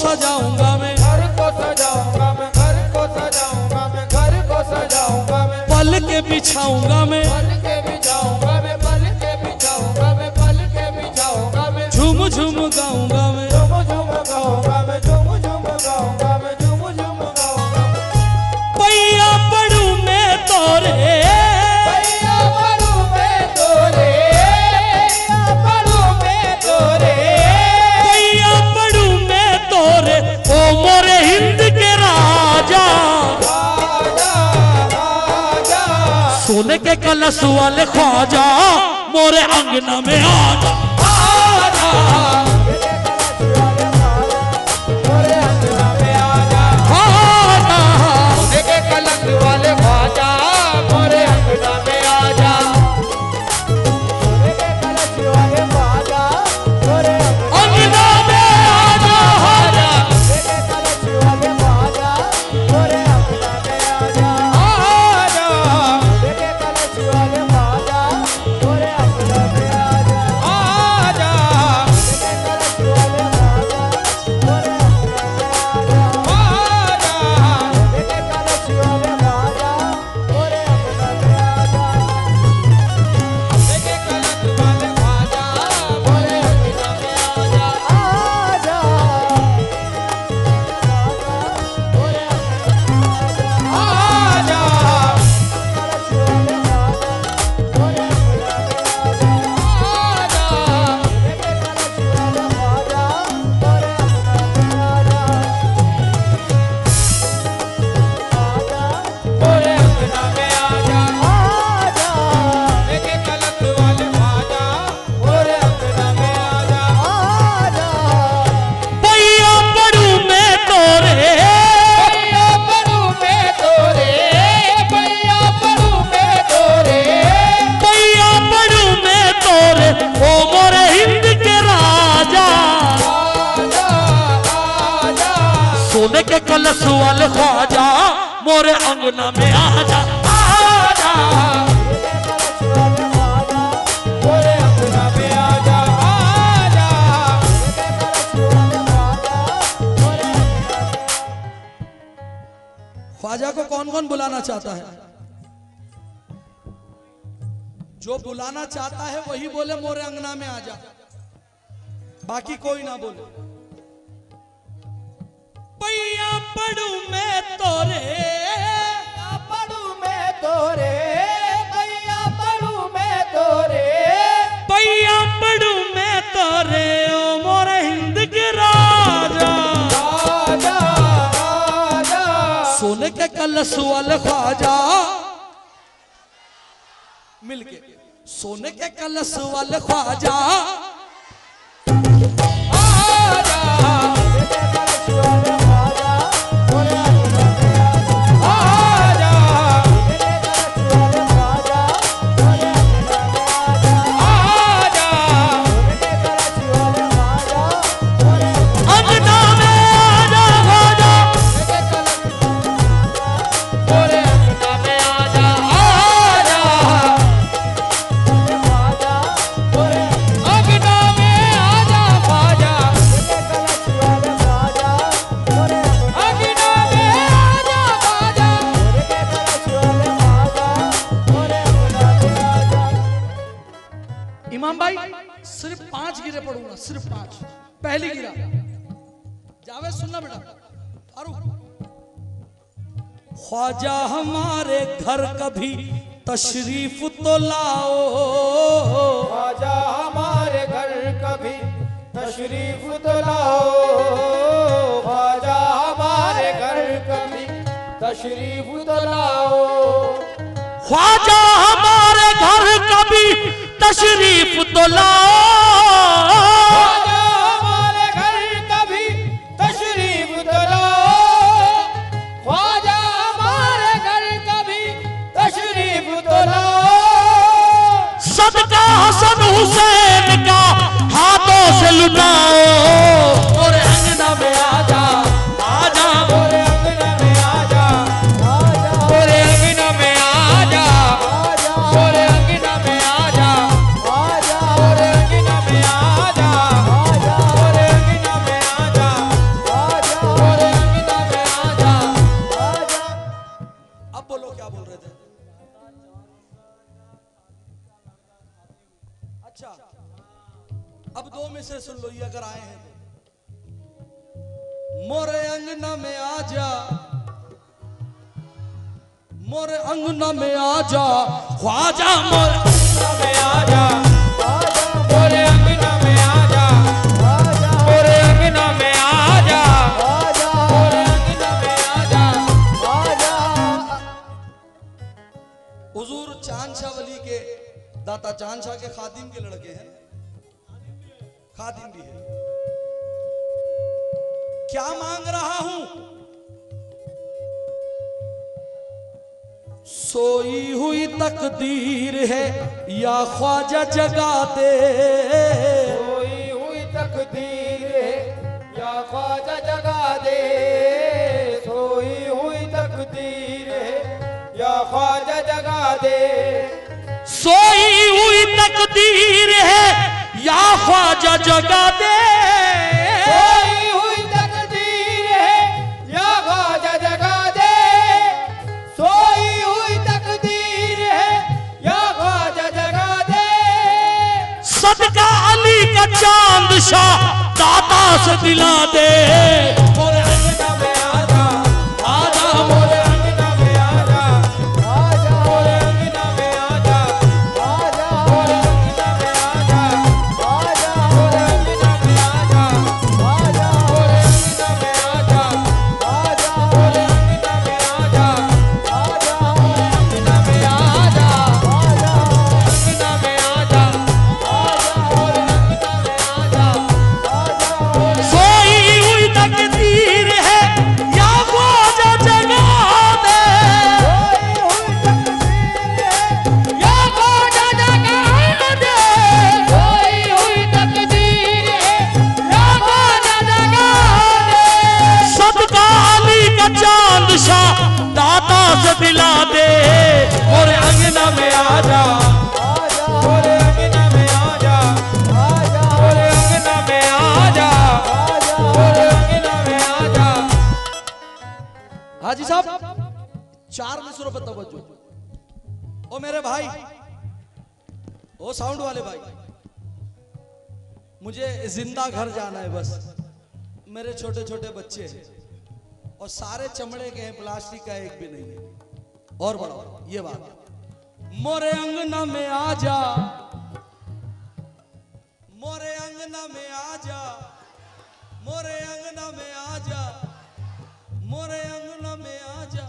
सजाऊंगा मैं, घर को सजाऊंगा मैं, घर को सजाऊंगा मैं, घर को सजाऊंगा मैं, पल के बिछाऊंगा मैं, पल के बिछाऊंगा मैं, पल के बिछाऊंगा मैं, पल के बिछाऊंगा मैं, झूम झूम गाऊंगा मैं, झूम झूम गाऊंगा मैं, झूम झूम गाऊंगा मैं, झूम झूम गाऊंगा मैं। पैया पड़ू मैं तोरे, पैया पड़ू मैं तोरे, पैया पड़ू मैं तोरे, पैया पड़ू मैं तोरे, ओ मोरे हिंद के राजा, राजा राजा सोने के कलश वाले ख्वाजा, मोरे अंगना में आजा, आजा, मोरे अंगना में आजा, आजा, सोने के कलश वाले ख्वाजा, मोरे अंगना में आजा, सोने के कलश वाले ख्वाजा, मोरे अंगना में आजा, आजा, सोने के कलश वाले ख्वाजा, मोरे अंगना में आजा, आजा, सोने के कलश वाले ख्वाजा, मोरे अंगना में आजा, आजा, सोने के कलश वाले ख्वाजा, मोरे अंगना में आजा, आजा, सोने के कलश वाले ख्वाजा, मोरे अंगना में आजा, सोने के कलश वाले ख्वाजा, मोरे अंगना में आजा, आजा, मोरे आजा, कलश वाले ख्वाजा, मोरे अंगना में आजा, आजा, सोने के कलश वाले ख्वाजा, मोरे अंगना में आजा, आजा, मोरे अंगना में आजा, आजा, सोने के कलश वाले ख्वाजा, मोरे अंगना में आजा, आजा, पैया पड़ू मैं तोरे, पैया पड़ू मैं तोरे, पैया पड़ू मैं तोरे, पैया पड़ू मैं तोरे, ओ मोरे हिंद के राजा, आजा आजा सोने के कलश वाले ख्वाजा, मोरे अंगना में आजा, आजा, मोरे अंगना में आजा, आजा, ख्वाजा को कौन कौन बुलाना चाहता है? जो बुलाना चाहता है वही बोले मोरे अंगना में आजा, बाकी कोई ना बोले। पैया पड़ू मैं तोरे, पड़ू मैं तोरे, पैया पड़ू मैं तोरे, पैया पड़ू मैं तोरे, ओ मोरे हिंद के राजा, आजा आजा सोने के कलश वाले ख्वाजा, मिलके सोने के कलश वाले ख्वाजा, आजा, मोरे अंगना में आजा, आजा, मोरे अंगना में आजा, आजा, मोरे अंगना में आजा ख्वाजा, मोरे अंगना में आजा, आजा, मोरे अंगना में आजा, ख्वाजा, अंगना में आजा, ख्वाजा, इमाम भाई सिर्फ 5 गिरे पढ़ूंगा, सिर्फ 5। पहली गिरा जावेद सुनना बेटा, फारूक। ख्वाजा हमारे घर कभी तशरीफ तो लाओ, ख्वाजा हमारे घर कभी तशरीफ तो लाओ, ख्वाजा हमारे घर कभी तशरीफ तो लाओ, ख्वाजा हमारे घर कभी तशरीफ तो लाओ, ख्वाजा हमारे घर कभी तशरीफ तो लाओ, ख्वाजा हमारे घर कभी तशरीफ तो लाओ, सदका हसन हुसैन का हाथों से लुटाओ, और अंगना में आजा, आजा, मोरे अंगना में आजा, आजा, मोरे अंगना में आजा, आजा, मोरे अंगना में आजा, आजा, मोरे अंगना में आजा, क्या बोल रहे थे? अच्छा, अब दो में से सुन लो ये अगर आए हैं तो। मोरे अंगना में आजा, मोरे अंगना में आजा ख्वाजा, मोरे अंगना में आजा, मोरे अंगना में आजा, मोरे अंगना में आजा, मोरे अंगना में आजा। हुजूर चांद शाह वली के दाता चांद शाह के खादिम के लड़के हैं, खादिम भी है। क्या मांग रहा हूं? सोई हुई तकदीर है या ख्वाजा जगा दे, सोई हुई तकदीर है या ख्वाजा जगा दे, सोई हुई तकदीर है या ख्वाजा जगा दे, सोई हुई तकदीर है या ख्वाजा जगा दे, सोई हुई तकदीर है या ख्वाजा जगा दे, सोई हुई तकदीर है या ख्वाजा जगा दे। सदका अली का चांद शाह दाता से दिला दे, मोरे अंगना में आजा, आजा मोरे अंगना में आजा, मोरे अंगना में आजा, मोरे अंगना में आजा, मोरे अंगना में आजा, मोरे अंगना में आजा, मोरे अंगना में आजा, अंगना में आजा, अंगना में आजा, मोरे अंगना में आजा। सोई हुई तकदीर है या ख्वाजा जगा दे, या ख्वाजा जगा दे, सोई हुई तकदीर है या ख्वाजा जगा दे। सदका अली का चांद शाह दाता से दिला दे, मोरे अंगना में आजा, मोरे अंगना में आजा, मोरे अंगना में आजा, मोरे अंगना में आजा। हाजी साहब 4 मिसरों पर तवज्जो। ओ मेरे भाई, ओ साउंड वाले भाई, मुझे जिंदा घर जाना है बस। मेरे छोटे छोटे बच्चे हैं और सारे चमड़े के हैं, प्लास्टिक का एक भी नहीं है। और बढ़ाओ ये बात, मोरे अंगना में आजा, मोरे अंगना में आजा, मोरे अंगना में आजा, मोरे अंगना में आजा।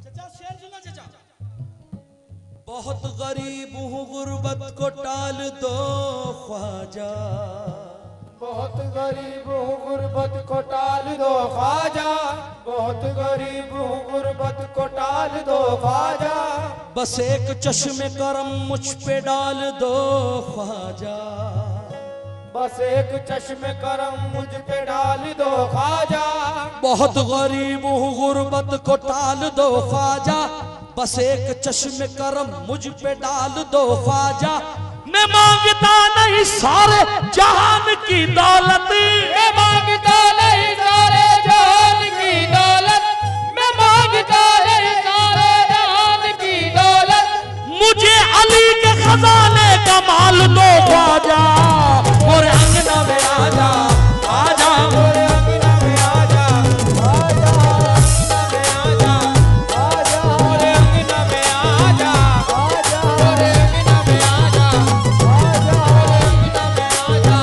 चचा शेर सुना चचा। बहुत गरीब हूँ गुर्बत को टाल दो ख्वाजा, बहुत गरीब हूँ गुर्बत को टाल दो ख्वाजा, बहुत गरीब हूँ गुर्बत को टाल दो ख्वाजा, बस एक चश्मे करम मुझ पे डाल दो ख्वाजा, बस एक चश्मे करम मुझ पे डाल दो ख्वाजा, बहुत गरीब हूँ गुर्बत को टाल दो ख्वाजा, बस एक चश्मे करम मुझ पे डाल दो ख्वाजा। मैं मांगता नहीं सारे जहान की दौलत, मैं मांगता नहीं सारे जहान की दौलत, मैं मांगता नहीं सारे जहान की दौलत, मुझे अली के खजाने का माल दो ख्वाजा, मोरे अंगना में आजा, आजा मोरे अंगना में आजा, आजा अंगना में आजा, मोरे अंगना में आजा, मोरे अंगना में आजा, मोरे अंगना में आजा,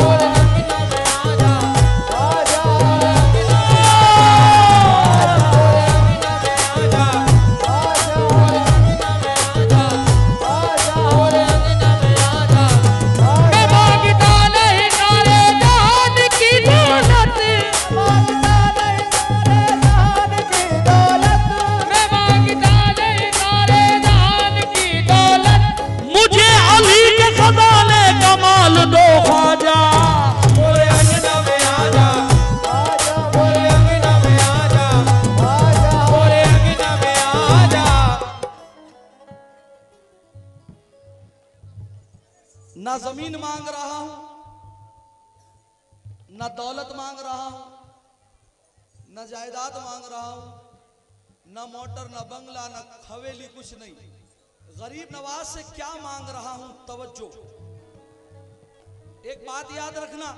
मोरे अंगना में आजा, मोरे अंगना में मैं मांगता नहीं सारे जहान की दौलत, मांगता नहीं सारे जहान की दौलत, मैं मांगता नहीं सारे जहान की दौलत, मुझे अली के खजाने का माल दो ख्वाजा, मोरे अंगना में आजा, मोरे अंगना में आजा, मोरे अंगना में आजा। ना जमीन मांग रहा हूं, ना दौलत मांग रहा हूं, ना जायदाद मांग रहा हूं, ना मोटर ना बंगला ना हवेली, कुछ नहीं। गरीब नवाज से क्या मांग रहा हूं, तवज्जो। एक बात याद रखना,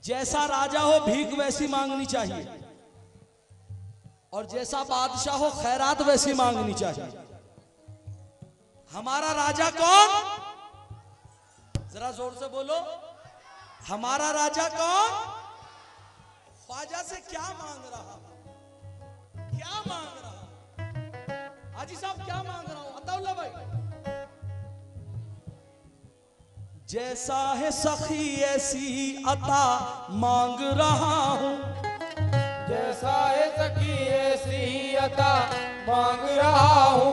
जैसा राजा हो भीख वैसी मांगनी चाहिए, और जैसा बादशाह हो खैरात वैसी मांगनी चाहिए। हमारा राजा कौन? जरा जोर से बोलो, हमारा राजा कौन? ख्वाजा से क्या मांग रहा, क्या मांग रहा? हाजी साहब क्या मांग रहा हूं, अताउल्ला भाई? जैसा है सखी ऐसी अता मांग रहा हूं, जैसा है सखी ऐसी अता मांग रहा हूँ,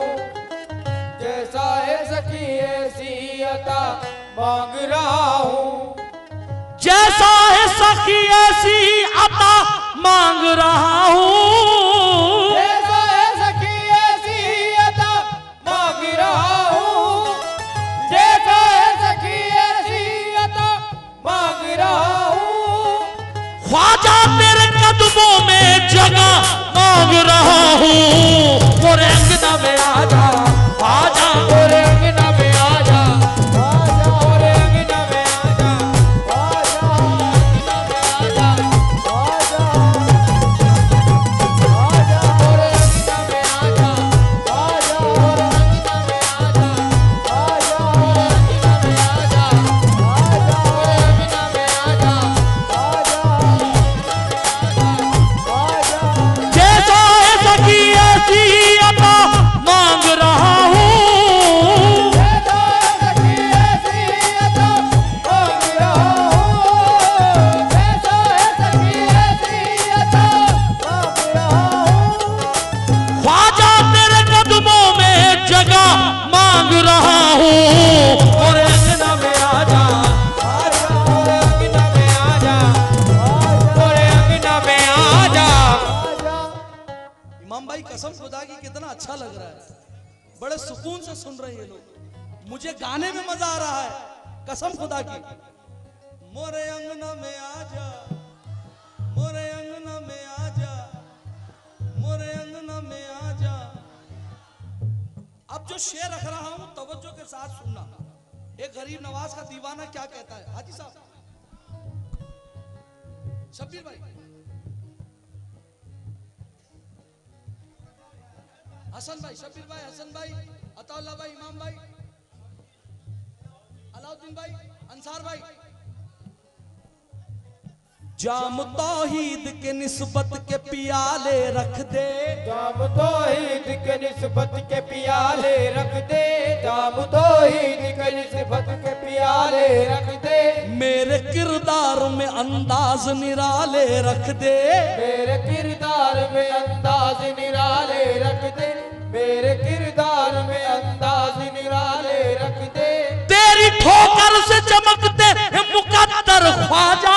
जैसा है सखी ऐसी अता मांग रहा हूँ, जैसा है सखी ऐसी अता मांग रहा हूं, जैसा है सखी ऐसी अता मांग रहा हूँ, जैसा है सखी ऐसी अता मांग रहा हूँ, ख्वाजा तेरे कदमों में जगह मांग रहा हूँ। मोरे अंगना में आजा, आजा मोरे अंगना में आजा, आजा मोरे अंगना में आजा, आजा अंगना में आजा, आजा आजा मोरे अंगना में आजा, आजा मोरे अंगना में आजा, आजा मोरे अंगना में आजा, आजा मोरे अंगना में आजा, आजा जैसा है सखी ऐसी अता मांग रहा हूँ, ख्वाजा तेरे कदमों में जगह मांग रहा हूँ। मोरे अंगना में आजा, मोरे अंगना में आजा, मोरे अंगना में आजा। इमाम भाई कसम खुदा की कितना अच्छा लग रहा है, बड़े सुकून से सुन रहे हैं ये लोग, मुझे गाने में मजा आ रहा है कसम खुदा की। मोरे अंगना में आजा, मोरे अंगना में आजा, मोरे अंगना में आजा। अब जो शेर रख रहा हूं तवज्जो के साथ सुनना, एक गरीब नवाज का दीवाना क्या कहता है। हाजी साहब, शब्बीर भाई, हसन भाई, शब्बीर भाई, हसन भाई, अताउल्ला भाई, इमाम भाई, अलाउद्दीन भाई, अंसार भाई। जाम तौहीद के निस्बत के पियाले रख दे, जाम तौहीद के निस्बत के पियाले रख दे, जाम तौहीद के निस्बत के पियाले रख दे, मेरे किरदार में अंदाज निराले रख दे, मेरे किरदार में अंदाज निराले रख दे, मेरे किरदार में अंदाज निराले रख दे। तेरी ठोकर से चमकते हैं मुकद्दर ख्वाजा,